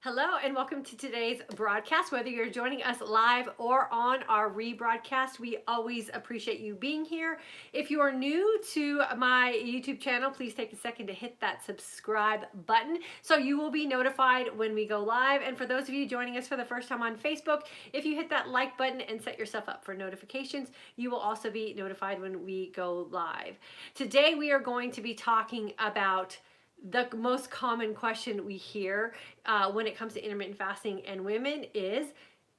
Hello and welcome to today's broadcast. Whether you're joining us live or on our rebroadcast, we always appreciate you being here. If you are new to my YouTube channel, please take a second to hit that subscribe button so you will be notified when we go live. And for those of you joining us for the first time on Facebook, if you hit that like button and set yourself up for notifications, you will also be notified when we go live. Today we are going to be talking about the most common question we hear when it comes to intermittent fasting and women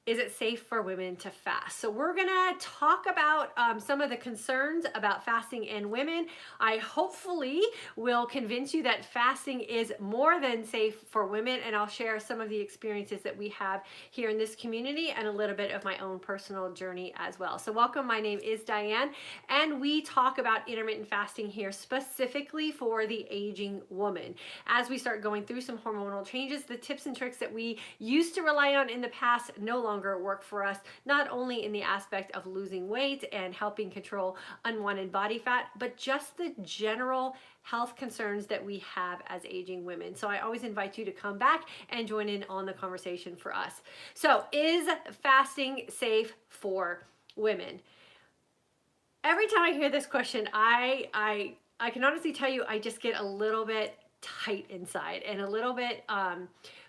is it safe for women to fast? So we're gonna talk about some of the concerns about fasting and women. I hopefully will convince you that fasting is more than safe for women, and I'll share some of the experiences that we have here in this community and a little bit of my own personal journey as well. So welcome, my name is Diane, and we talk about intermittent fasting here specifically for the aging woman. As we start going through some hormonal changes, the tips and tricks that we used to rely on in the past no longer work for us, not only in the aspect of losing weight and helping control unwanted body fat, but just the general health concerns that we have as aging women. So I always invite you to come back and join in on the conversation for us. So, is fasting safe for women? Every time I hear this question, I can honestly tell you I just get a little bit tight inside and a little bit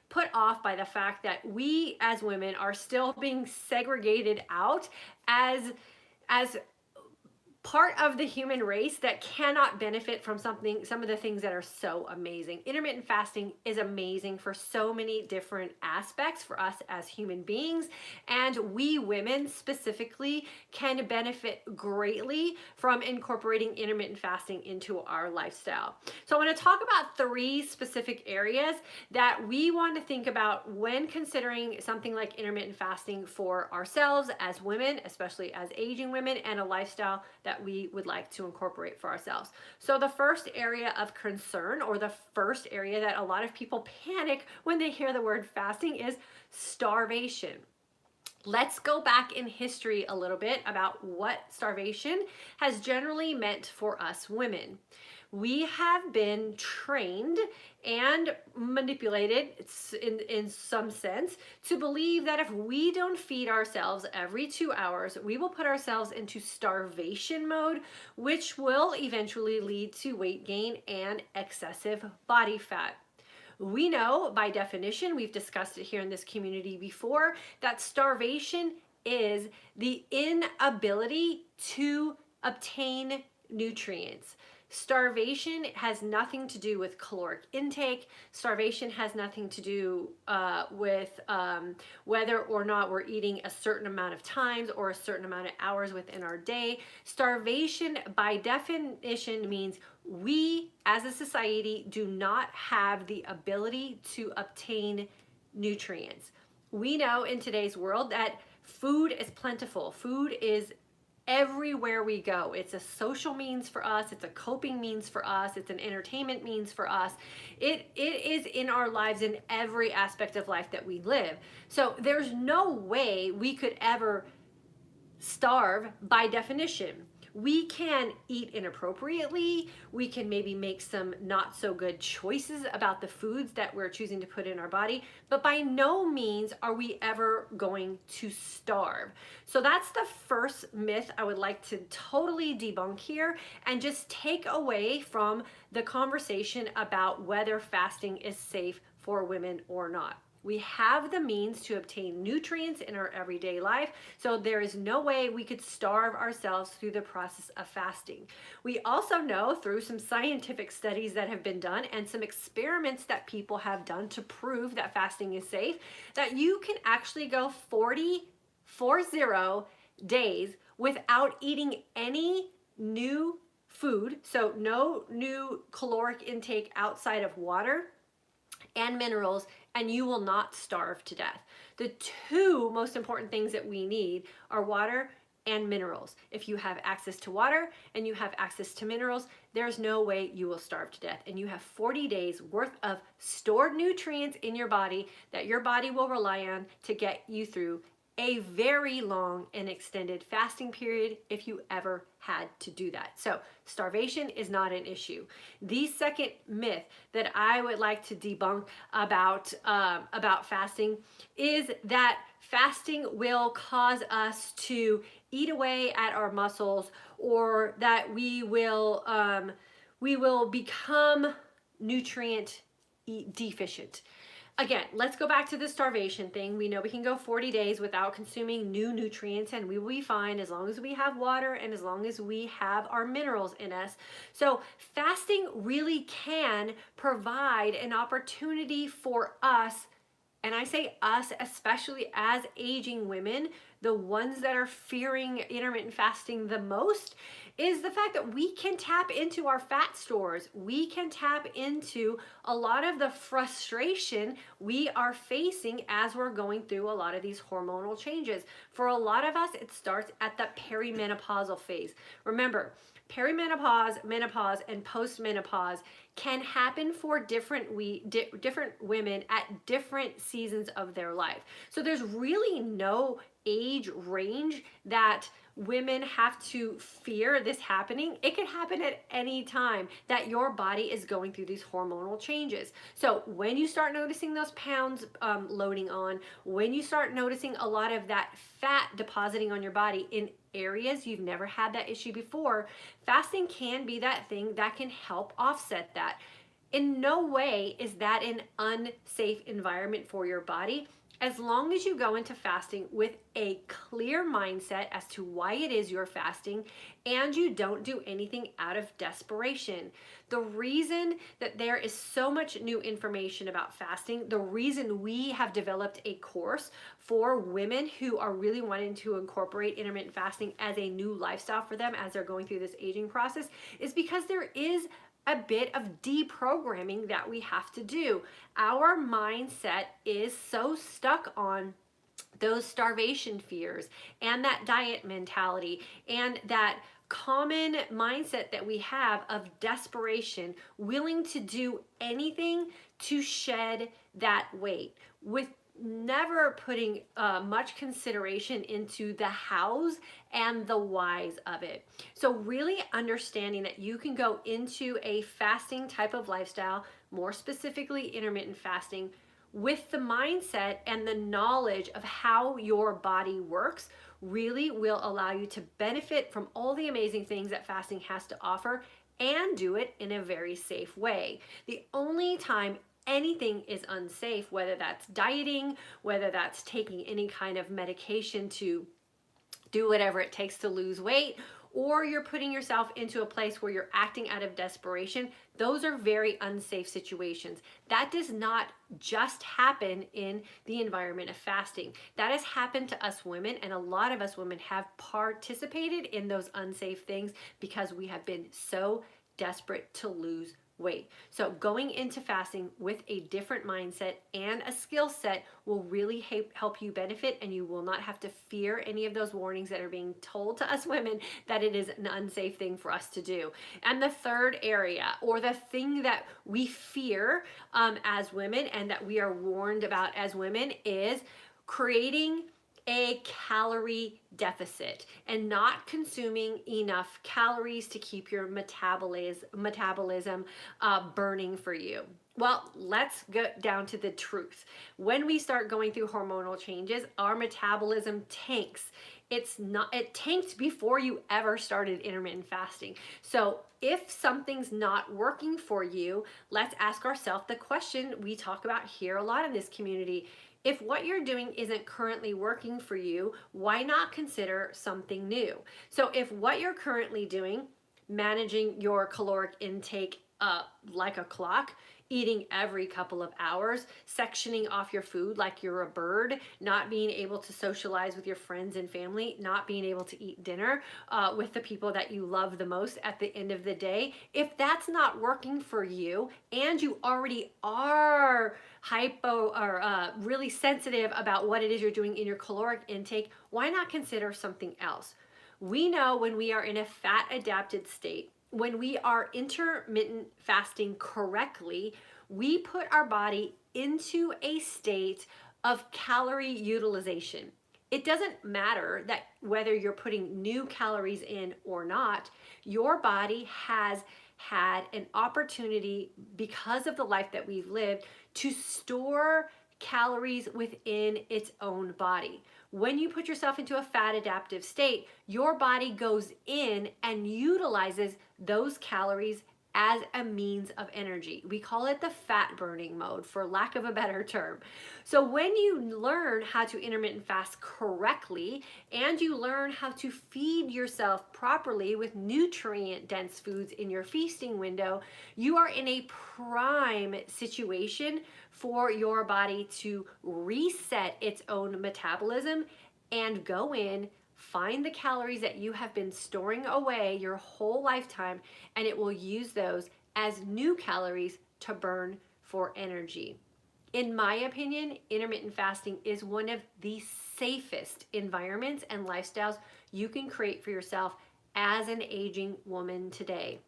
put off by the fact that we as women are still being segregated out as part of the human race that cannot benefit from some of the things that are so amazing. Intermittent fasting is amazing for so many different aspects for us as human beings, and we women specifically can benefit greatly from incorporating intermittent fasting into our lifestyle. So I want to talk about 3 specific areas that we want to think about when considering something like intermittent fasting for ourselves as women, especially as aging women, and a lifestyle that we would like to incorporate for ourselves. So the first area of concern, or the first area that a lot of people panic when they hear the word fasting, is starvation. Let's go back in history a little bit about what starvation has generally meant for us women. We have been trained and manipulated in some sense to believe that if we don't feed ourselves every 2 hours, we will put ourselves into starvation mode, which will eventually lead to weight gain and excessive body fat. We know by definition, we've discussed it here in this community before, that starvation is the inability to obtain nutrients. Starvation has nothing to do with caloric intake. Starvation has nothing to do with whether or not we're eating a certain amount of times or a certain amount of hours within our day. Starvation, by definition, means we as a society do not have the ability to obtain nutrients. We know in today's world that food is plentiful. Food is everywhere we go. It's a social means for us. It's a coping means for us. It's an entertainment means for us. It is in our lives in every aspect of life that we live. So there's no way we could ever starve by definition. We can eat inappropriately. We can maybe make some not so good choices about the foods that we're choosing to put in our body, but by no means are we ever going to starve. So that's the first myth I would like to totally debunk here and just take away from the conversation about whether fasting is safe for women or not. We have the means to obtain nutrients in our everyday life, so there is no way we could starve ourselves through the process of fasting. We also know through some scientific studies that have been done and some experiments that people have done to prove that fasting is safe, that you can actually go 40 days without eating any new food, so no new caloric intake outside of water and minerals, and you will not starve to death. The 2 most important things that we need are water and minerals. If you have access to water and you have access to minerals, there's no way you will starve to death. And you have 40 days worth of stored nutrients in your body that your body will rely on to get you through a very long and extended fasting period if you ever had to do that. So starvation is not an issue. The second myth that I would like to debunk about fasting is that fasting will cause us to eat away at our muscles, or that we will become nutrient deficient. Again, let's go back to the starvation thing. We know we can go 40 days without consuming new nutrients, and we will be fine as long as we have water and as long as we have our minerals in us. So fasting really can provide an opportunity for us, and I say us, especially as aging women, the ones that are fearing intermittent fasting the most, is the fact that we can tap into our fat stores. We can tap into a lot of the frustration we are facing as we're going through a lot of these hormonal changes. For a lot of us, it starts at the perimenopausal phase. Remember, perimenopause, menopause, and postmenopause can happen for different women at different seasons of their life. So there's really no age range that women have to fear this happening. It could happen at any time that your body is going through these hormonal changes. So when you start noticing those pounds loading on, when you start noticing a lot of that fat depositing on your body in areas you've never had that issue before, fasting can be that thing that can help offset that. In no way is that an unsafe environment for your body, as long as you go into fasting with a clear mindset as to why it is you're fasting, and you don't do anything out of desperation. The reason that there is so much new information about fasting, the reason we have developed a course for women who are really wanting to incorporate intermittent fasting as a new lifestyle for them as they're going through this aging process, is because there is a bit of deprogramming that we have to do. Our mindset is so stuck on those starvation fears and that diet mentality and that common mindset that we have of desperation, willing to do anything to shed that weight, with never putting much consideration into the hows and the whys of it. So really understanding that you can go into a fasting type of lifestyle, more specifically intermittent fasting, with the mindset and the knowledge of how your body works, really will allow you to benefit from all the amazing things that fasting has to offer, and do it in a very safe way. The only time anything is unsafe, whether that's dieting, whether that's taking any kind of medication to do whatever it takes to lose weight, or you're putting yourself into a place where you're acting out of desperation, those are very unsafe situations. That does not just happen in the environment of fasting. That has happened to us women, and a lot of us women have participated in those unsafe things because we have been so desperate to lose weight. So going into fasting with a different mindset and a skill set will really help you benefit, and you will not have to fear any of those warnings that are being told to us women that it is an unsafe thing for us to do. And the third area, or the thing that we fear as women and that we are warned about as women, is creating a calorie deficit and not consuming enough calories to keep your metabolism burning for you. Well, let's get down to the truth. When we start going through hormonal changes, our metabolism tanks. It tanked before you ever started intermittent fasting. So if something's not working for you, let's ask ourselves the question we talk about here a lot in this community. If what you're doing isn't currently working for you, why not consider something new? So if what you're currently doing, managing your caloric intake like a clock, eating every couple of hours, sectioning off your food like you're a bird, not being able to socialize with your friends and family, not being able to eat dinner with the people that you love the most at the end of the day, if that's not working for you and you already are really sensitive about what it is you're doing in your caloric intake, why not consider something else? We know when we are in a fat adapted state, when we are intermittent fasting correctly, we put our body into a state of calorie utilization. It doesn't matter that whether you're putting new calories in or not, your body has had an opportunity, because of the life that we've lived, to store calories within its own body. When you put yourself into a fat adaptive state, your body goes in and utilizes those calories as a means of energy. We call it the fat burning mode, for lack of a better term. So when you learn how to intermittent fast correctly, and you learn how to feed yourself properly with nutrient dense foods in your feasting window, you are in a prime situation for your body to reset its own metabolism and go in, find the calories that you have been storing away your whole lifetime, and it will use those as new calories to burn for energy. In my opinion, intermittent fasting is one of the safest environments and lifestyles you can create for yourself as an aging woman today.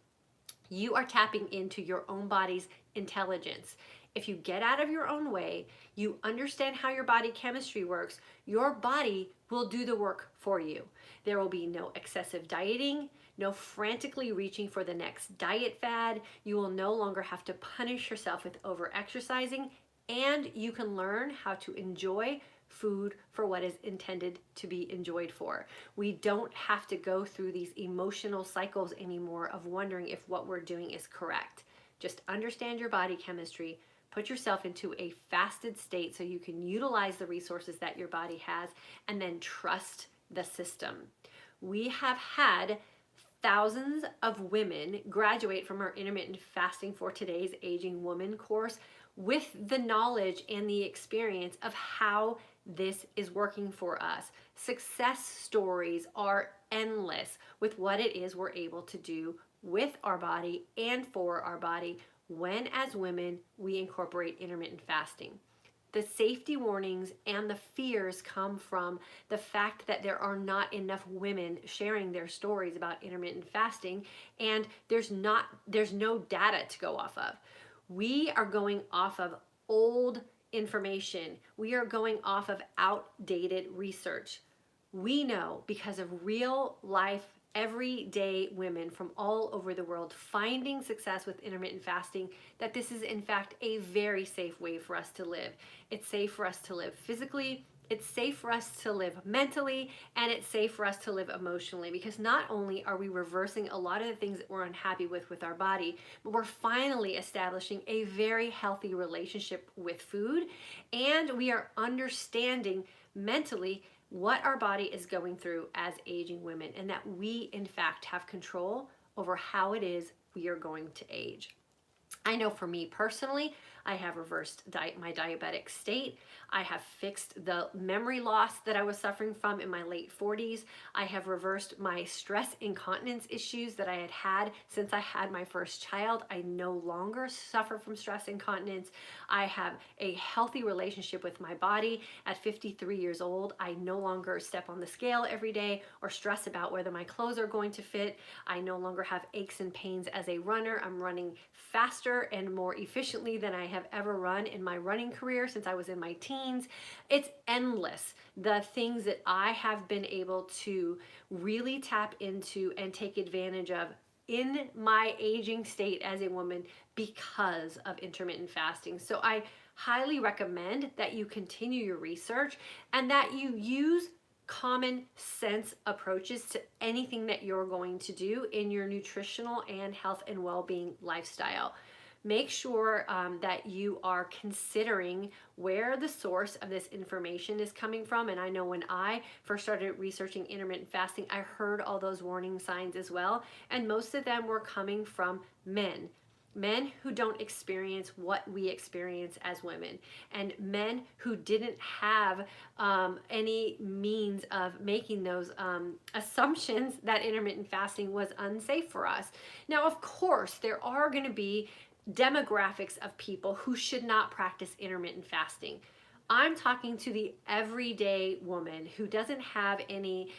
You are tapping into your own body's intelligence. If you get out of your own way, you understand how your body chemistry works, your body will do the work for you. There will be no excessive dieting, no frantically reaching for the next diet fad. You will no longer have to punish yourself with over-exercising, and you can learn how to enjoy food for what is intended to be enjoyed for. We don't have to go through these emotional cycles anymore of wondering if what we're doing is correct. Just understand your body chemistry, put yourself into a fasted state so you can utilize the resources that your body has, and then trust the system. We have had thousands of women graduate from our intermittent fasting for today's aging woman course with the knowledge and the experience of how this is working for us. Success stories are endless with what it is we're able to do with our body and for our body when, as women, we incorporate intermittent fasting. The safety warnings and the fears come from the fact that there are not enough women sharing their stories about intermittent fasting, and there's no data to go off of. We are going off of old information. We are going off of outdated research. We know, because of real life, everyday women from all over the world finding success with intermittent fasting, that this is in fact a very safe way for us to live. It's safe for us to live physically, it's safe for us to live mentally, and it's safe for us to live emotionally, because not only are we reversing a lot of the things that we're unhappy with our body, but we're finally establishing a very healthy relationship with food, and we are understanding mentally what our body is going through as aging women, and that we in fact have control over how it is we are going to age. I know for me personally, I have reversed my diabetic state. I have fixed the memory loss that I was suffering from in my late 40s. I have reversed my stress incontinence issues that I had had since I had my first child. I no longer suffer from stress incontinence. I have a healthy relationship with my body. At 53 years old, I no longer step on the scale every day or stress about whether my clothes are going to fit. I no longer have aches and pains as a runner. I'm running faster and more efficiently than I have ever run in my running career since I was in my teens. It's endless, the things that I have been able to really tap into and take advantage of in my aging state as a woman because of intermittent fasting. So I highly recommend that you continue your research and that you use common sense approaches to anything that you're going to do in your nutritional and health and well-being lifestyle. Make sure that you are considering where the source of this information is coming from. And I know when I first started researching intermittent fasting, I heard all those warning signs as well. And most of them were coming from men who don't experience what we experience as women, and men who didn't have any means of making those assumptions that intermittent fasting was unsafe for us. Now, of course, there are going to be demographics of people who should not practice intermittent fasting. I'm talking to the everyday woman who doesn't have any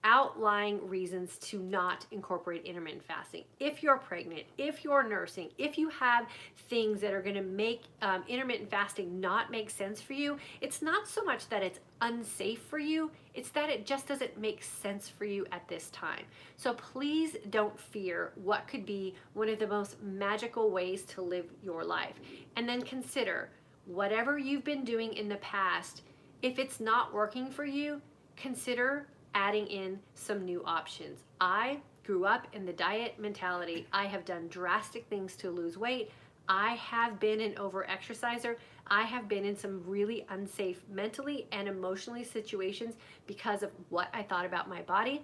outlying reasons to not incorporate intermittent fasting. If you're pregnant, if you're nursing, if you have things that are going to make intermittent fasting not make sense for you, it's not so much that it's unsafe for you, it's that it just doesn't make sense for you at this time. So please don't fear what could be one of the most magical ways to live your life. And then consider whatever you've been doing in the past, if it's not working for you, consider adding in some new options. I grew up in the diet mentality. I have done drastic things to lose weight. I have been an over-exerciser. I have been in some really unsafe mentally and emotionally situations because of what I thought about my body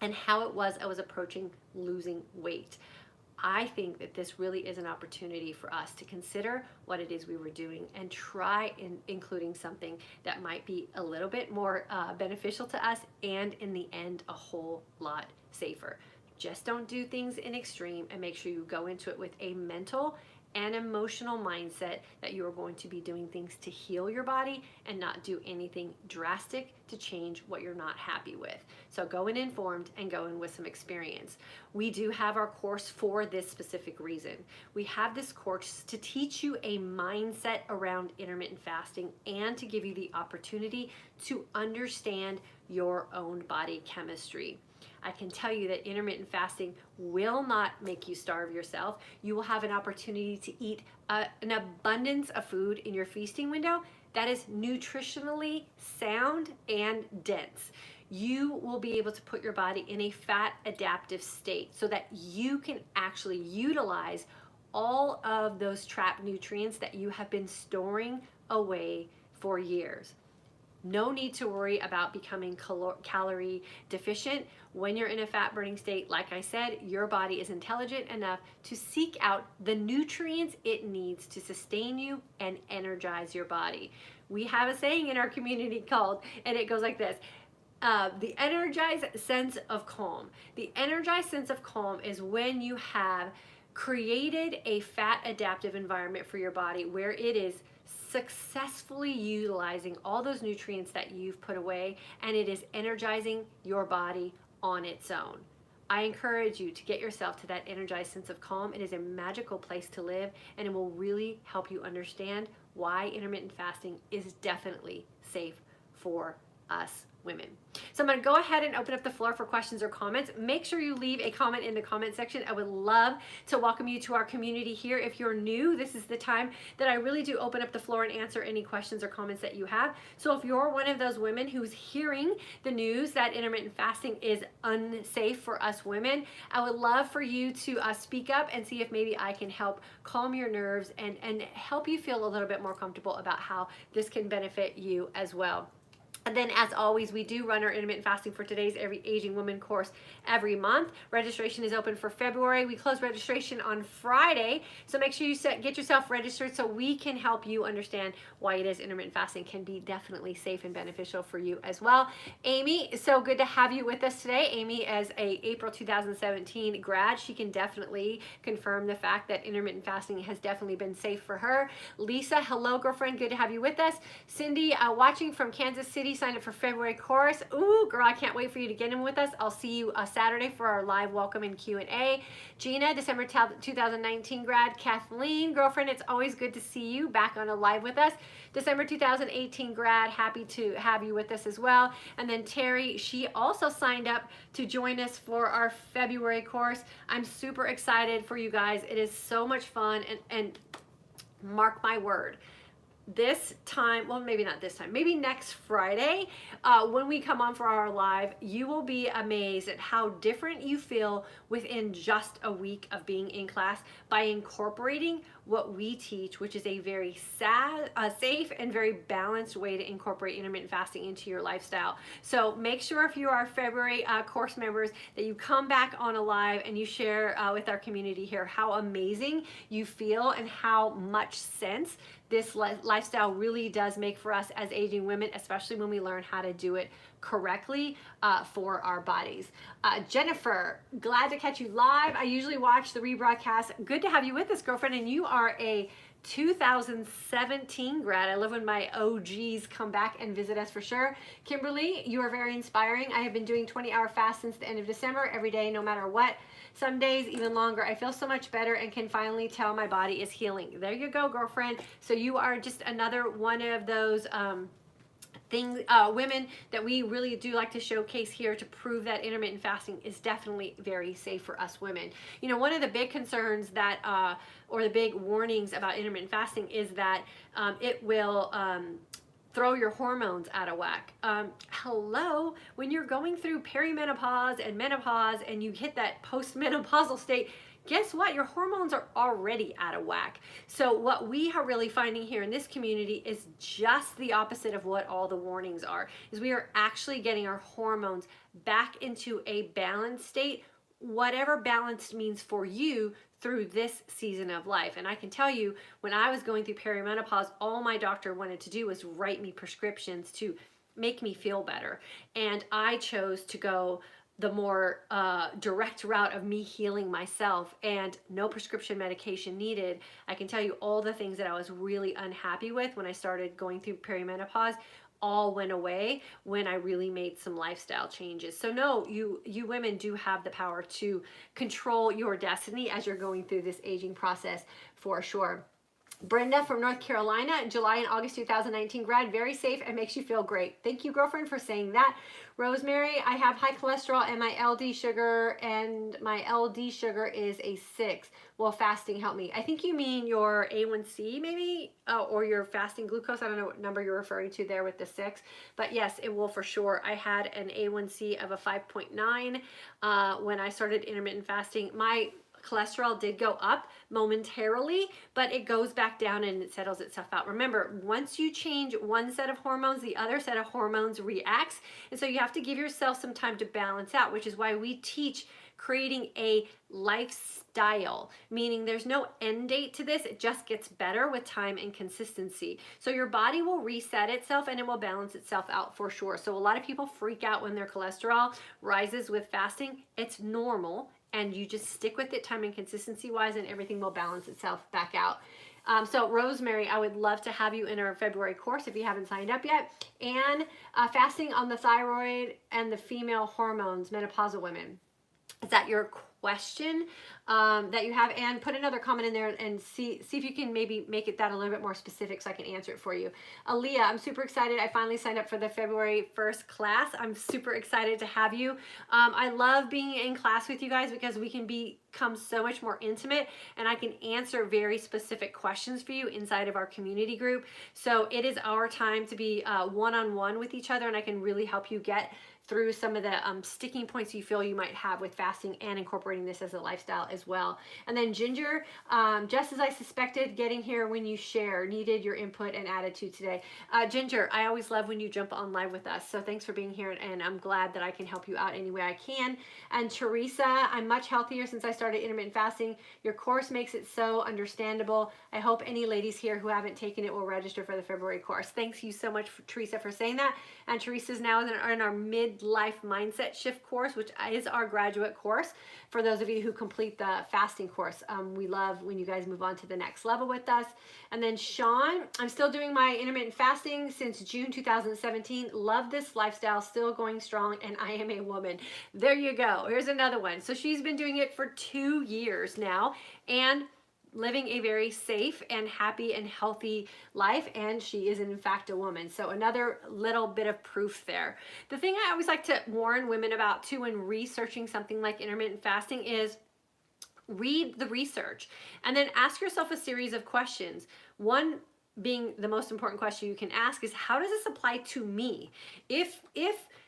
and how it was I was approaching losing weight. I think that this really is an opportunity for us to consider what it is we were doing and try including something that might be a little bit more beneficial to us and in the end a whole lot safer. Just don't do things in extreme, and make sure you go into it with a mental and emotional mindset that you are going to be doing things to heal your body and not do anything drastic to change what you're not happy with. So go in informed and go in with some experience. We do have our course for this specific reason. We have this course to teach you a mindset around intermittent fasting and to give you the opportunity to understand your own body chemistry. I can tell you that intermittent fasting will not make you starve yourself. You will have an opportunity to eat an abundance of food in your feasting window that is nutritionally sound and dense. You will be able to put your body in a fat adaptive state so that you can actually utilize all of those trapped nutrients that you have been storing away for years. No need to worry about becoming calorie deficient. When you're in a fat burning state, like I said, your body is intelligent enough to seek out the nutrients it needs to sustain you and energize your body. We have a saying in our community called, and it goes like this, the energized sense of calm. The energized sense of calm is when you have created a fat adaptive environment for your body where it is successfully utilizing all those nutrients that you've put away, and it is energizing your body on its own. I encourage you to get yourself to that energized sense of calm. It is a magical place to live, and it will really help you understand why intermittent fasting is definitely safe for us women. So I'm going to go ahead and open up the floor for questions or comments. Make sure you leave a comment in the comment section. I would love to welcome you to our community here. If you're new, this is the time that I really do open up the floor and answer any questions or comments that you have. So if you're one of those women who's hearing the news that intermittent fasting is unsafe for us women, I would love for you to speak up and see if maybe I can help calm your nerves and help you feel a little bit more comfortable about how this can benefit you as well. And then, as always, we do run our intermittent fasting for today's Every Aging Woman course every month. Registration is open for February. We close registration on Friday, so make sure you get yourself registered so we can help you understand why it is intermittent fasting can be definitely safe and beneficial for you as well. Amy, so good to have you with us today. Amy, as a April 2017 grad, she can definitely confirm the fact that intermittent fasting has definitely been safe for her. Lisa, hello, girlfriend. Good to have you with us. Cindy, watching from Kansas City, signed up for February course. Ooh, girl, I can't wait for you to get in with us. I'll see you Saturday for our live welcome and Q&A. Gina, December 2019 grad. Kathleen, girlfriend, it's always good to see you back on a live with us. December 2018 grad, happy to have you with us as well. And then Terry, she also signed up to join us for our February course. I'm super excited for you guys. It is so much fun, and mark my word, this time, well, maybe not this time, maybe next Friday, when we come on for our live, you will be amazed at how different you feel within just a week of being in class by incorporating what we teach, which is a very safe and very balanced way to incorporate intermittent fasting into your lifestyle. So make sure if you are February course members that you come back on a live and you share with our community here how amazing you feel and how much sense this lifestyle really does make for us as aging women, especially when we learn how to do it correctly for our bodies. Jennifer, glad to catch you live. I usually watch the rebroadcast. Good to have you with us, girlfriend, and you are a 2017 grad. I love when my OGs come back and visit us for sure. Kimberly, you are very inspiring. I have been doing 20-hour fast since the end of December, every day, no matter what. Some days even longer. I feel so much better and can finally tell my body is healing. There you go, girlfriend. So you are just another one of those women that we really do like to showcase here to prove that intermittent fasting is definitely very safe for us women. You know, one of the big concerns that, or the big warnings about intermittent fasting is that it will throw your hormones out of whack. Hello, when you're going through perimenopause and menopause and you hit that postmenopausal state, guess what? Your hormones are already out of whack. So what we are really finding here in this community is just the opposite of what all the warnings are, is we are actually getting our hormones back into a balanced state, whatever balanced means for you through this season of life. And I can tell you, when I was going through perimenopause, all my doctor wanted to do was write me prescriptions to make me feel better. And I chose to go the more direct route of me healing myself, and no prescription medication needed. I can tell you all the things that I was really unhappy with when I started going through perimenopause all went away when I really made some lifestyle changes. So no, you women do have the power to control your destiny as you're going through this aging process for sure. Brenda from North Carolina, July and August 2019 grad, very safe and makes you feel great. Thank you, girlfriend, for saying that. Rosemary, I have high cholesterol and my LD sugar is a 6. Will fasting help me? I think you mean your A1C maybe, or your fasting glucose. I don't know what number you're referring to there with the 6, but yes, it will for sure. I had an A1C of a 5.9 when I started intermittent fasting. My cholesterol did go up momentarily, but it goes back down and it settles itself out. Remember, once you change one set of hormones, the other set of hormones reacts. And so you have to give yourself some time to balance out, which is why we teach creating a lifestyle, meaning there's no end date to this. It just gets better with time and consistency. So your body will reset itself and it will balance itself out for sure. So a lot of people freak out when their cholesterol rises with fasting. It's normal. And you just stick with it time and consistency wise, and everything will balance itself back out. So Rosemary, I would love to have you in our February course if you haven't signed up yet. And fasting on the thyroid and the female hormones, menopausal women. Is that your question that you have? And put another comment in there and see if you can maybe make it that a little bit more specific so I can answer it for you. Aaliyah, I'm super excited. I finally signed up for the February 1st class. I'm super excited to have you. I love being in class with you guys because we can become so much more intimate, and I can answer very specific questions for you inside of our community group. So it is our time to be one-on-one with each other, and I can really help you get through some of the sticking points you feel you might have with fasting and incorporating this as a lifestyle as well. And then Ginger, just as I suspected, getting here when you share, needed your input and attitude today. Ginger, I always love when you jump on live with us, so thanks for being here, and I'm glad that I can help you out any way I can. And Teresa, I'm much healthier since I started intermittent fasting. Your course makes it so understandable. I hope any ladies here who haven't taken it will register for the February course. Thanks you so much, Teresa, for saying that. And Teresa's now in our midlife mindset shift course, which is our graduate course for those of you who complete the fasting course. We love when you guys move on to the next level with us. And then Sean, I'm still doing my intermittent fasting since June 2017. Love this lifestyle, still going strong, and I am a woman. There you go. Here's another one. So she's been doing it for 2 years now and living a very safe and happy and healthy life, and she is in fact a woman. So another little bit of proof there. The thing I always like to warn women about too when researching something like intermittent fasting is read the research and then ask yourself a series of questions. One being the most important question you can ask is, how does this apply to me? If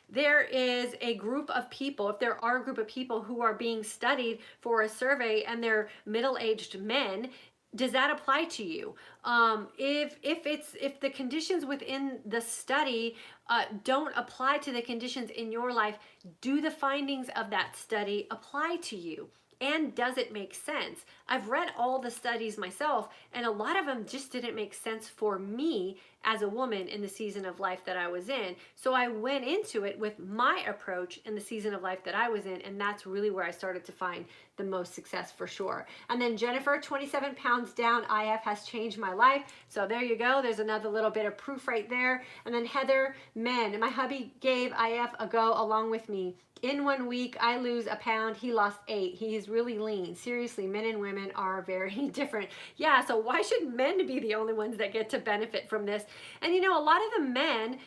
there is a group of people, if there are a group of people who are being studied for a survey and they're middle-aged men, does that apply to you? If the conditions within the study don't apply to the conditions in your life, do the findings of that study apply to you? And does it make sense? I've read all the studies myself, and a lot of them just didn't make sense for me as a woman in the season of life that I was in. So I went into it with my approach in the season of life that I was in, and that's really where I started to find the most success for sure. And then Jennifer, 27 pounds down, IF has changed my life. So there you go. There's another little bit of proof right there. And then Heather, men, my hubby gave IF a go along with me. In 1 week, I lose a pound. He lost 8. He's really lean. Seriously, men and women are very different. Yeah, so why should men be the only ones that get to benefit from this? And you know, a lot of the men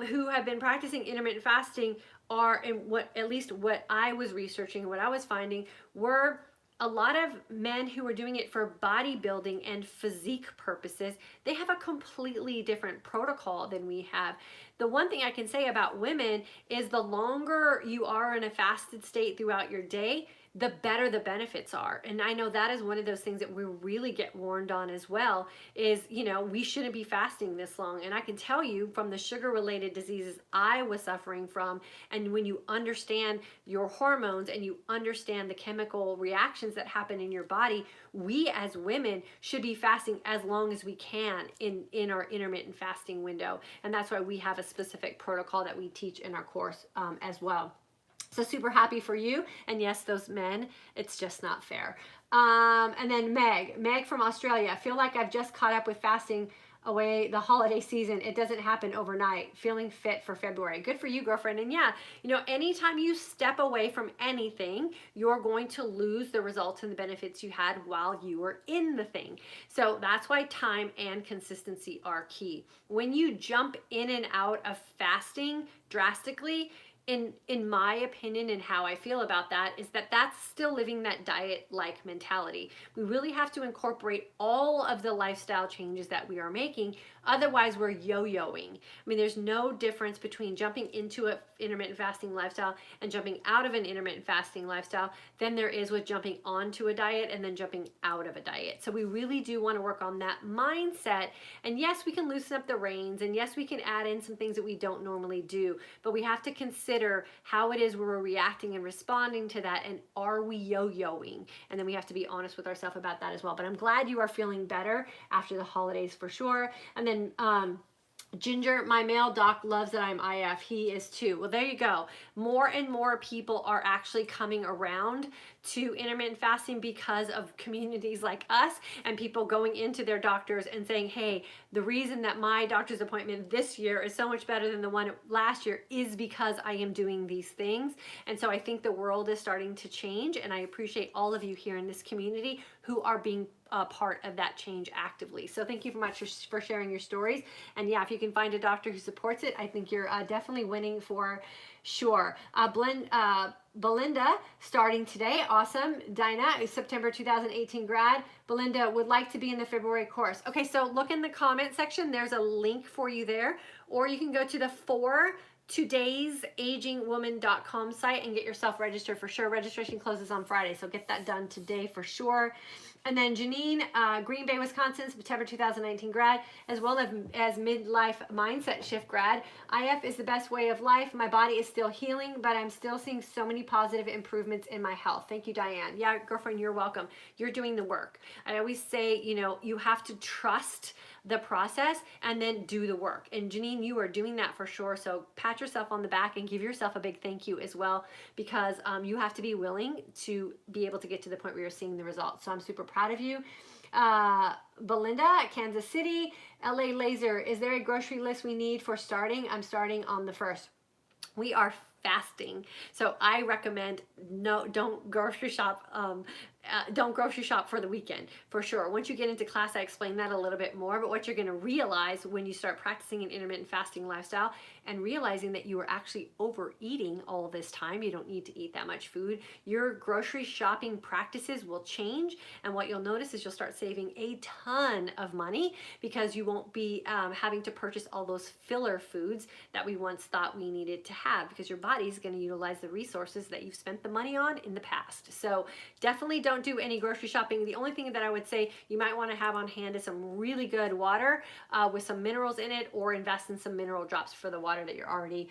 who have been practicing intermittent fasting are, in what, at least what I was researching, what I was finding, were a lot of men who are doing it for bodybuilding and physique purposes. They have a completely different protocol than we have. The one thing I can say about women is the longer you are in a fasted state throughout your day, the better the benefits are. And I know that is one of those things that we really get warned on as well, is, you know, we shouldn't be fasting this long. And I can tell you from the sugar related diseases I was suffering from, and when you understand your hormones and you understand the chemical reactions that happen in your body, we as women should be fasting as long as we can in our intermittent fasting window. And that's why we have a specific protocol that we teach in our course as well. So super happy for you. And yes, those men, it's just not fair. And then Meg from Australia. I feel like I've just caught up with fasting away the holiday season. It doesn't happen overnight. Feeling fit for February. Good for you, girlfriend. And yeah, you know, anytime you step away from anything, you're going to lose the results and the benefits you had while you were in the thing. So that's why time and consistency are key. When you jump in and out of fasting drastically, in my opinion and how I feel about that, is that that's still living that diet-like mentality. We really have to incorporate all of the lifestyle changes that we are making. Otherwise, we're yo-yoing. I mean, there's no difference between jumping into an intermittent fasting lifestyle and jumping out of an intermittent fasting lifestyle than there is with jumping onto a diet and then jumping out of a diet. So we really do want to work on that mindset. And yes, we can loosen up the reins, and yes, we can add in some things that we don't normally do, but we have to consider how it is we're reacting and responding to that, and are we yo-yoing? And then we have to be honest with ourselves about that as well. But I'm glad you are feeling better after the holidays for sure. And then Ginger, my male doc, loves that I'm IF. He is too. Well, there you go. More and more people are actually coming around to intermittent fasting because of communities like us and people going into their doctors and saying, hey, the reason that my doctor's appointment this year is so much better than the one last year is because I am doing these things. And so I think the world is starting to change, and I appreciate all of you here in this community who are being a part of that change actively. So thank you very much for sharing your stories. And yeah, if you can find a doctor who supports it, I think you're definitely winning for sure. Belinda, starting today. Awesome. Dinah, September 2018 grad. Belinda would like to be in the February course. Okay, so look in the comment section. There's a link for you there. Or you can go to the today'sagingwoman.com site and get yourself registered for sure. Registration closes on Friday, so get that done today for sure. And then Janine, Green Bay, Wisconsin, September 2019 grad, as well as midlife mindset shift grad. IF is the best way of life. My body is still healing, but I'm still seeing so many positive improvements in my health. Thank you, Diane. Yeah, girlfriend, you're welcome. You're doing the work. I always say, you know, you have to trust the process and then do the work. And Janine, you are doing that for sure. So pat yourself on the back and give yourself a big thank you as well, because you have to be willing to be able to get to the point where you're seeing the results. So I'm super proud of you. Belinda, Kansas City, LA Laser, is there a grocery list we need for starting? I'm starting on the 1st. We are fasting, so I recommend don't grocery shop for the weekend for sure. Once you get into class, I explain that a little bit more, but what you're going to realize when you start practicing an intermittent fasting lifestyle and realizing that you are actually overeating all this time, you don't need to eat that much food, your grocery shopping practices will change, and what you'll notice is you'll start saving a ton of money because you won't be having to purchase all those filler foods that we once thought we needed to have, because your body's going to utilize the resources that you've spent the money on in the past. So definitely don't don't do any grocery shopping, the only thing that I would say you might want to have on hand is some really good water with some minerals in it, or invest in some mineral drops for the water that you're already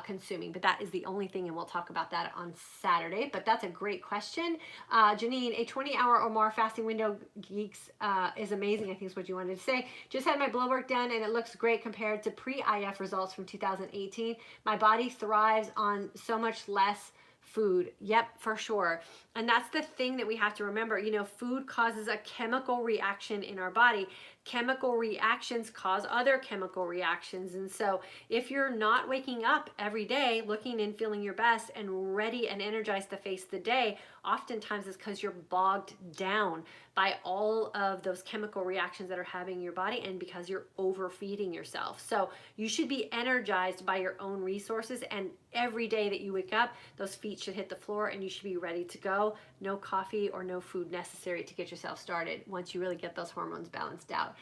consuming. But that is the only thing, and we'll talk about that on Saturday. But that's a great question. Janine, a 20-hour or more fasting window, geeks, is amazing, I think is what you wanted to say. Just had my blood work done and it looks great compared to pre-IF results from 2018. My body thrives on so much less food. Yep, for sure. And that's the thing that we have to remember. You know, food causes a chemical reaction in our body. Chemical reactions cause other chemical reactions. And so if you're not waking up every day looking and feeling your best and ready and energized to face the day, oftentimes it's because you're bogged down by all of those chemical reactions that are having in your body, and because you're overfeeding yourself. So you should be energized by your own resources, and every day that you wake up, those feet should hit the floor and you should be ready to go. No coffee or no food necessary to get yourself started once you really get those hormones balanced out.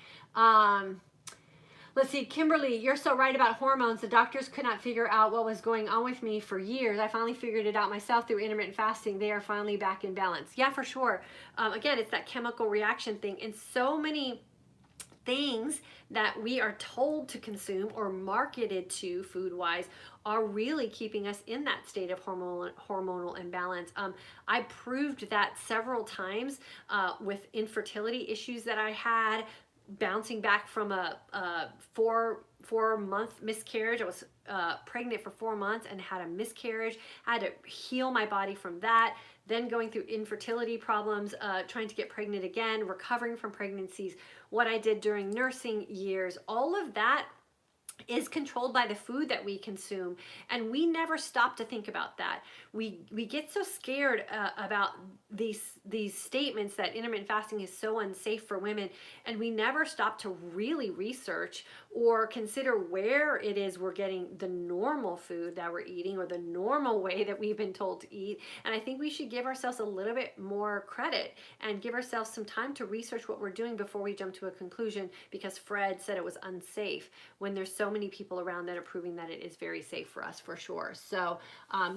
Let's see, Kimberly, you're so right about hormones. The doctors could not figure out what was going on with me for years. I finally figured it out myself through intermittent fasting. They are finally back in balance. Yeah, for sure. Again, it's that chemical reaction thing. And so many things that we are told to consume or marketed to food-wise are really keeping us in that state of hormonal imbalance. I proved that several times with infertility issues that I had, bouncing back from a four-month miscarriage. I was pregnant for 4 months and had a miscarriage. I had to heal my body from that. Then going through infertility problems, trying to get pregnant again, recovering from pregnancies, what I did during nursing years, all of that is controlled by the food that we consume, and we never stop to think about that. We get so scared about these statements that intermittent fasting is so unsafe for women, and we never stop to really research or consider where it is we're getting the normal food that we're eating, or the normal way that we've been told to eat. And I think we should give ourselves a little bit more credit and give ourselves some time to research what we're doing before we jump to a conclusion because Fred said it was unsafe, when there's so many people around that are proving that it is very safe for us, for sure. So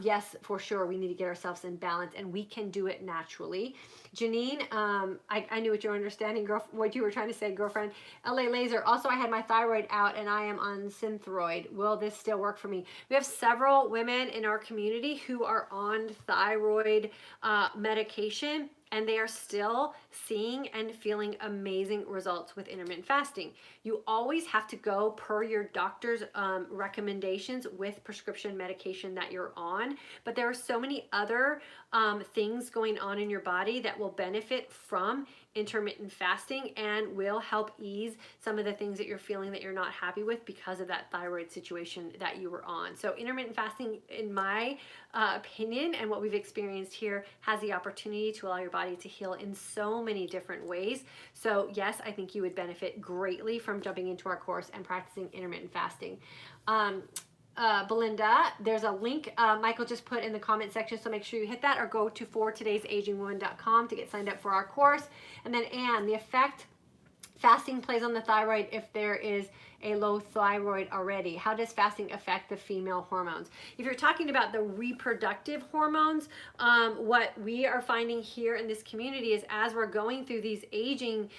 yes, for sure, we need to get ourselves in balance, and we can do it naturally. Janine, I knew what you were understanding, what you were trying to say, girlfriend. LA Laser, also I had my thyroid out and I am on Synthroid. Will this still work for me? We have several women in our community who are on thyroid medication, and they are still seeing and feeling amazing results with intermittent fasting. You always have to go per your doctor's recommendations with prescription medication that you're on, but there are so many other things going on in your body that will benefit from intermittent fasting and will help ease some of the things that you're feeling that you're not happy with because of that thyroid situation that you were on. So intermittent fasting, in my opinion, and what we've experienced here, has the opportunity to allow your body to heal in so many different ways. So yes, I think you would benefit greatly from jumping into our course and practicing intermittent fasting. Belinda, there's a link Michael just put in the comment section, so make sure you hit that, or go to fortoday'sagingwoman.com to get signed up for our course. And then Ann, the effect fasting plays on the thyroid if there is a low thyroid already. How does fasting affect the female hormones? If you're talking about the reproductive hormones, what we are finding here in this community is, as we're going through these aging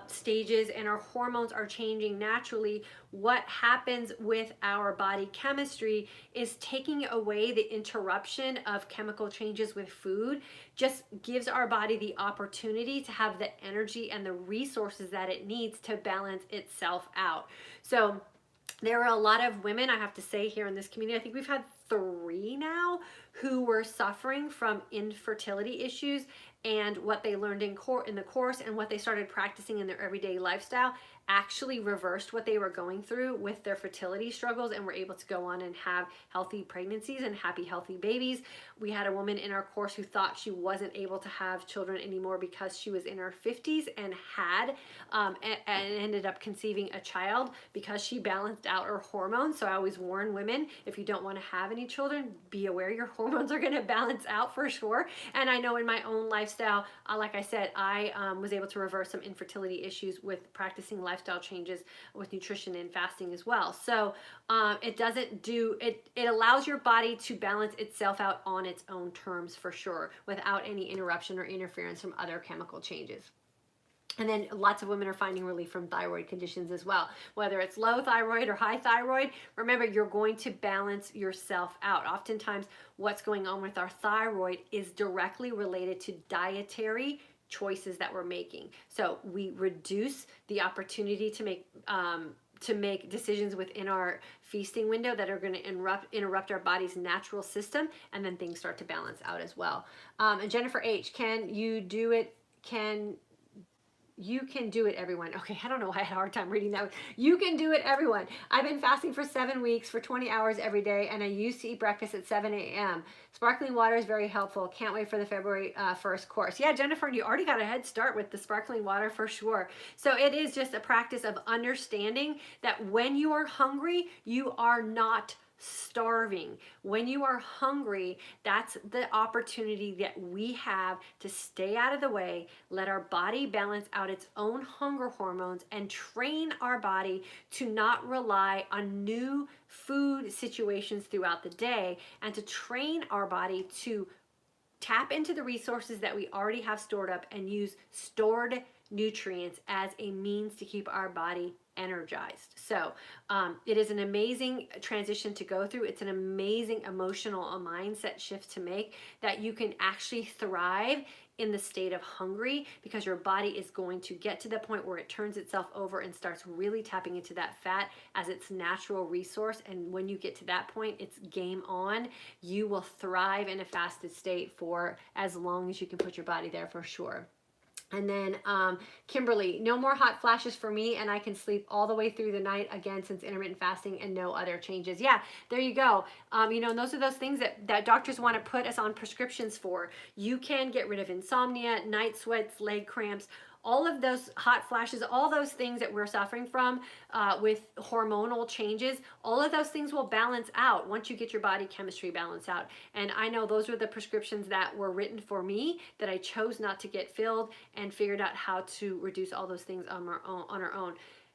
stages and our hormones are changing naturally, what happens with our body chemistry is taking away the interruption of chemical changes with food, just gives our body the opportunity to have the energy and the resources that it needs to balance itself out. So there are a lot of women, I have to say, here in this community, I think we've had 3 now, who were suffering from infertility issues, and what they learned in the course and what they started practicing in their everyday lifestyle actually reversed what they were going through with their fertility struggles, and were able to go on and have healthy pregnancies and happy, healthy babies. We had a woman in our course who thought she wasn't able to have children anymore because she was in her 50s and had and ended up conceiving a child because she balanced out her hormones. So I always warn women, if you don't want to have any children, be aware your hormones are going to balance out for sure. And I know in my own lifestyle, like I said, I was able to reverse some infertility issues with practicing lifestyle lifestyle changes with nutrition and fasting as well. So it doesn't do, it allows your body to balance itself out on its own terms for sure, without any interruption or interference from other chemical changes. And then lots of women are finding relief from thyroid conditions as well. Whether it's low thyroid or high thyroid, remember, you're going to balance yourself out. Oftentimes, what's going on with our thyroid is directly related to dietary choices that we're making. So we reduce the opportunity to make decisions within our feasting window that are going to interrupt our body's natural system, and then things start to balance out as well. And Jennifer H., can you do it? You can do it, everyone. Okay, I don't know why I had a hard time reading that. You can do it, everyone. I've been fasting for 7 weeks for 20 hours every day, and I used to eat breakfast at 7 a.m. Sparkling water is very helpful. Can't wait for the February 1st course. Yeah, Jennifer, you already got a head start with the sparkling water for sure. So it is just a practice of understanding that when you are hungry, you are not starving. When you are hungry, that's the opportunity that we have to stay out of the way, let our body balance out its own hunger hormones, and train our body to not rely on new food situations throughout the day, and to train our body to tap into the resources that we already have stored up and use stored nutrients as a means to keep our body energized. So it is an amazing transition to go through. It's an amazing emotional mindset shift to make, that you can actually thrive in the state of hungry, because your body is going to get to the point where it turns itself over and starts really tapping into that fat as its natural resource. And when you get to that point, it's game on. You will thrive in a fasted state for as long as you can put your body there, for sure. And then Kimberly, no more hot flashes for me, and I can sleep all the way through the night again since intermittent fasting, and no other changes. Yeah, there you go. You know, and those are those things that doctors want to put us on prescriptions for. You can get rid of insomnia, night sweats, leg cramps, all of those hot flashes, all those things that we're suffering from with hormonal changes. All of those things will balance out once you get your body chemistry balanced out. And I know those are the prescriptions that were written for me that I chose not to get filled, and figured out how to reduce all those things on our own.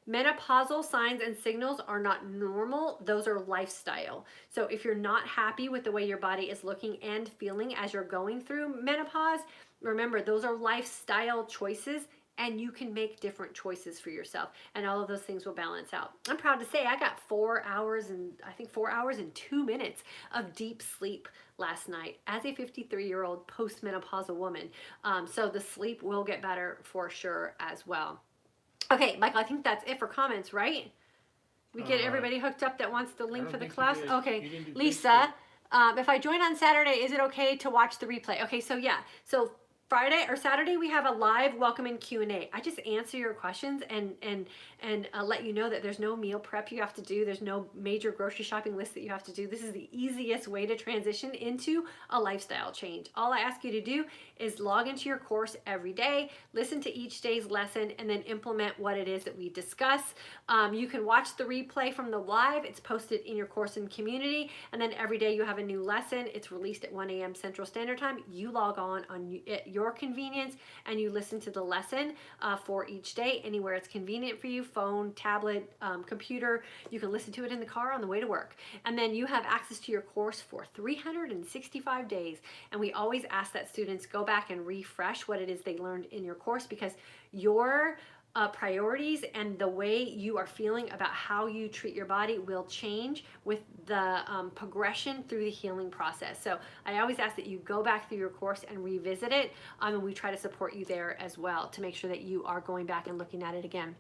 Menopausal signs and signals are not normal. Those are lifestyle. So if you're not happy with the way your body is looking and feeling as you're going through menopause, remember, those are lifestyle choices, and you can make different choices for yourself, and all of those things will balance out. I'm proud to say I got 4 hours and 2 minutes of deep sleep last night as a 53-year-old postmenopausal woman. So the sleep will get better for sure as well. Okay, Michael, I think that's it for comments, right? We get everybody hooked up that wants the link for the class? Okay, Lisa, if I join on Saturday, is it okay to watch the replay? Okay, so yeah, so Friday or Saturday, we have a live welcome and Q&A. I just answer your questions and let you know that there's no meal prep you have to do. There's no major grocery shopping list that you have to do. This is the easiest way to transition into a lifestyle change. All I ask you to do is log into your course every day, listen to each day's lesson, and then implement what it is that we discuss. You can watch the replay from the live. It's posted in your course and community. And then every day you have a new lesson. It's released at 1 a.m. Central Standard Time. You log on at your convenience, and you listen to the lesson for each day anywhere it's convenient for you, phone, tablet, computer. You can listen to it in the car on the way to work. And then you have access to your course for 365 days. And we always ask that students go back and refresh what it is they learned in your course, because your priorities and the way you are feeling about how you treat your body will change with the progression through the healing process. So I always ask that you go back through your course and revisit it, and we try to support you there as well to make sure that you are going back and looking at it again.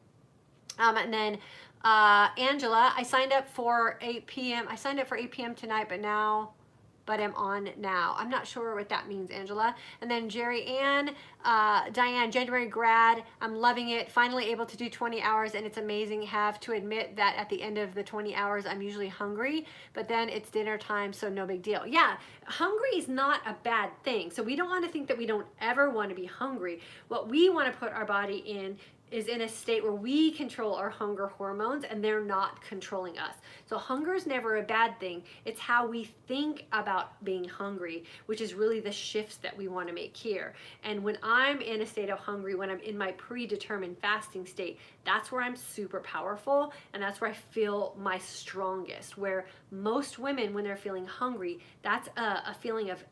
And then Angela, I signed up for 8 p.m. I signed up for 8 p.m. tonight, but I'm on now. I'm not sure what that means, Angela. And then Jerry Ann, Diane, January grad. I'm loving it. Finally able to do 20 hours, and it's amazing. Have to admit that at the end of the 20 hours, I'm usually hungry, but then it's dinner time, so no big deal. Yeah, hungry is not a bad thing. So we don't want to think that we don't ever want to be hungry. What we want to put our body in is in a state where we control our hunger hormones and they're not controlling us. So hunger is never a bad thing. It's how we think about being hungry, which is really the shifts that we want to make here. And when I'm in a state of hungry, when I'm in my predetermined fasting state, that's where I'm super powerful, and that's where I feel my strongest. Where most women, when they're feeling hungry, that's a feeling of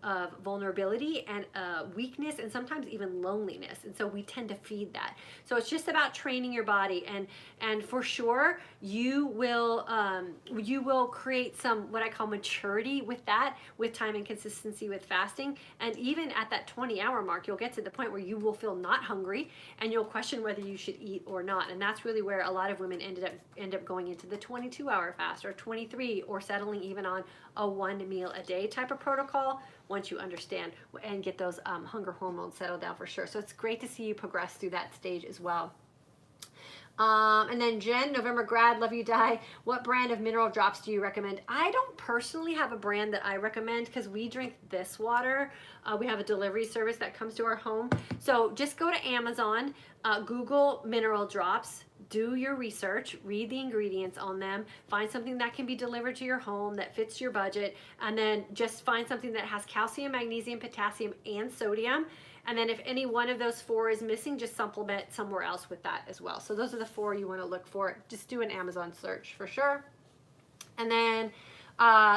vulnerability and weakness, and sometimes even loneliness. And so we tend to feed that. So it's just about training your body, and for sure you will create some what I call maturity with that, with time and consistency with fasting. And even at that 20-hour mark, you'll get to the point where you will feel not hungry, and you'll question whether you should eat or not. And that's really where a lot of women end up going into the 22-hour fast, or 23, or settling even on a 1 meal a day type of protocol, once you understand and get those hunger hormones settled down, for sure. So it's great to see you progress through that stage as well. And then Jen, November grad, love you, die. What brand of mineral drops do you recommend? I don't personally have a brand that I recommend, because we drink this water. We have a delivery service that comes to our home. So just go to Amazon, Google mineral drops, do your research, read the ingredients on them, find something that can be delivered to your home that fits your budget, and then just find something that has calcium, magnesium, potassium, and sodium. And then if any one of those 4 is missing, just supplement somewhere else with that as well. So those are the 4 you want to look for. Just do an Amazon search for sure. And then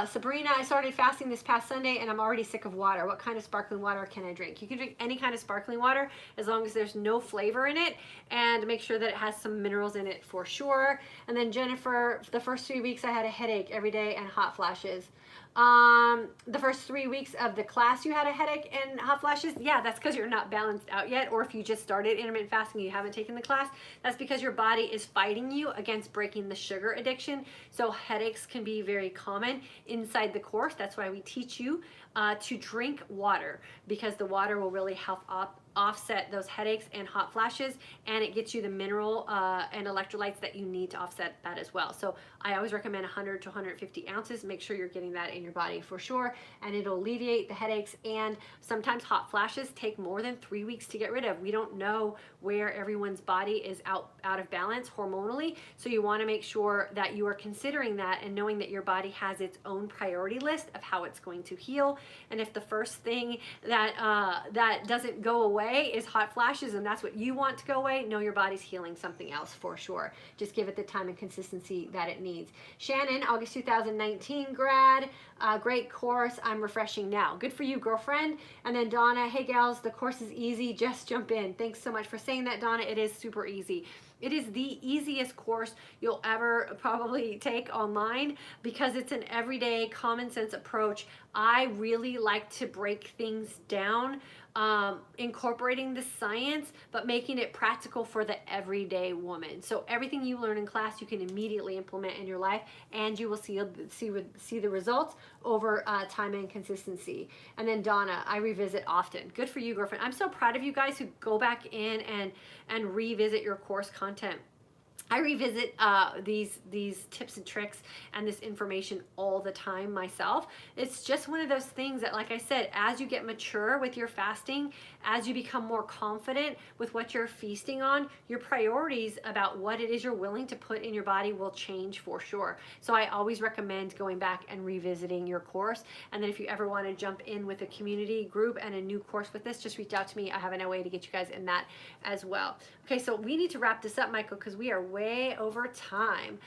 Sabrina, I started fasting this past Sunday and I'm already sick of water. What kind of sparkling water can I drink? You can drink any kind of sparkling water as long as there's no flavor in it, and make sure that it has some minerals in it for sure. And then Jennifer, the first 3 weeks I had a headache every day and hot flashes. The first 3 weeks of the class you had a headache and hot flashes. Yeah, that's because you're not balanced out yet. Or if you just started intermittent fasting and you haven't taken the class, that's because your body is fighting you against breaking the sugar addiction. So headaches can be very common inside the course. That's why we teach you to drink water, because the water will really help offset those headaches and hot flashes, and it gets you the mineral and electrolytes that you need to offset that as well. So I always recommend 100 to 150 ounces. Make sure you're getting that in your body for sure, and it'll alleviate the headaches. And sometimes hot flashes take more than 3 weeks to get rid of. We don't know where everyone's body is out of balance hormonally, so you want to make sure that you are considering that and knowing that your body has its own priority list of how it's going to heal. And if the first thing that doesn't go away is hot flashes, and that's what you want to go away, know your body's healing something else for sure. Just give it the time and consistency that it needs. Shannon, August 2019 grad, great course. I'm refreshing now. Good for you, girlfriend. And then Donna, hey gals, the course is easy. Just jump in. Thanks so much for saying that, Donna. It is super easy. It is the easiest course you'll ever probably take online, because it's an everyday common sense approach. I really like to break things down, incorporating the science, but making it practical for the everyday woman. So everything you learn in class, you can immediately implement in your life, and you will see the results over time and consistency. And then Donna, I revisit often. Good for you, girlfriend. I'm so proud of you guys who go back in and revisit your course content. I revisit these tips and tricks and this information all the time myself. It's just one of those things that, like I said, as you get mature with your fasting, as you become more confident with what you're feasting on, your priorities about what it is you're willing to put in your body will change for sure. So I always recommend going back and revisiting your course. And then if you ever want to jump in with a community group and a new course with this, just reach out to me. I have a way to get you guys in that as well. Okay, so we need to wrap this up, Michael, because we are way over time.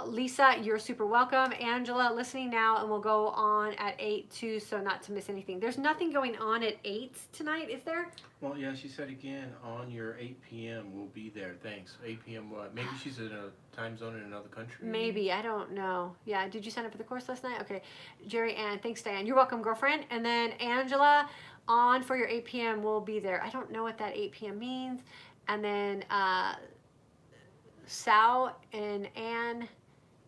Lisa, you're super welcome. Angela, listening now, and we'll go on at 8 too, so not to miss anything. There's nothing going on at 8 tonight, is there? Well, yeah, she said again, on your 8 p.m. we'll be there. Thanks. 8 p.m. what? Maybe she's in a time zone in another country? Maybe. I don't know. Yeah, did you sign up for the course last night? Okay. Jerry Ann, thanks, Diane. You're welcome, girlfriend. And then Angela, on for your 8 p.m. we'll be there. I don't know what that 8 p.m. means. And then Sal and Ann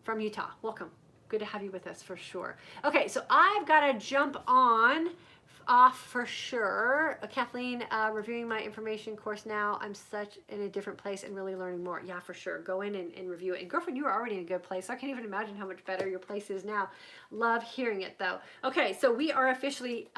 from Utah. Welcome. Good to have you with us for sure. Okay, so I've got to jump off for sure. Kathleen, reviewing my information course now. I'm such in a different place and really learning more. Yeah, for sure. Go in and review it. And girlfriend, you were already in a good place. I can't even imagine how much better your place is now. Love hearing it though. Okay, so we are officially,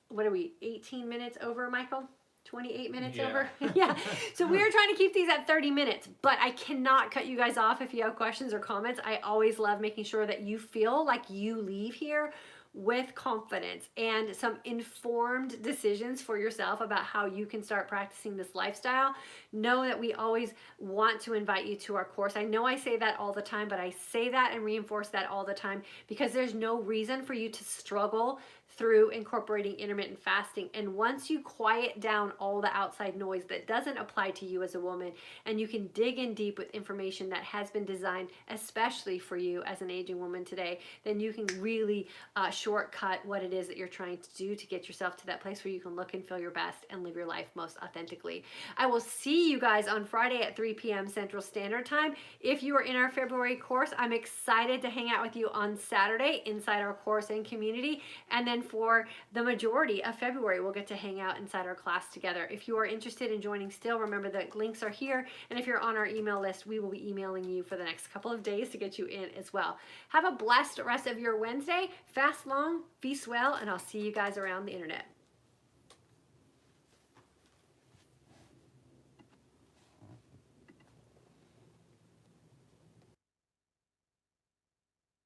what are we, 18 minutes over, Michael? 28 minutes Yeah. over. Yeah. So we are trying to keep these at 30 minutes, but I cannot cut you guys off if you have questions or comments. I always love making sure that you feel like you leave here with confidence and some informed decisions for yourself about how you can start practicing this lifestyle. Know that we always want to invite you to our course. I know I say that all the time, but I say that and reinforce that all the time because there's no reason for you to struggle through incorporating intermittent fasting. And once you quiet down all the outside noise that doesn't apply to you as a woman, and you can dig in deep with information that has been designed especially for you as an aging woman today, then you can really shortcut what it is that you're trying to do to get yourself to that place where you can look and feel your best and live your life most authentically. I will see you guys on Friday at 3 p.m. Central Standard Time. If you are in our February course, I'm excited to hang out with you on Saturday inside our course and community. And then for the majority of February, we'll get to hang out inside our class together. If you are interested in joining still, remember the links are here. And if you're on our email list, we will be emailing you for the next couple of days to get you in as well. Have a blessed rest of your Wednesday. Fast long, feast well, and I'll see you guys around the internet.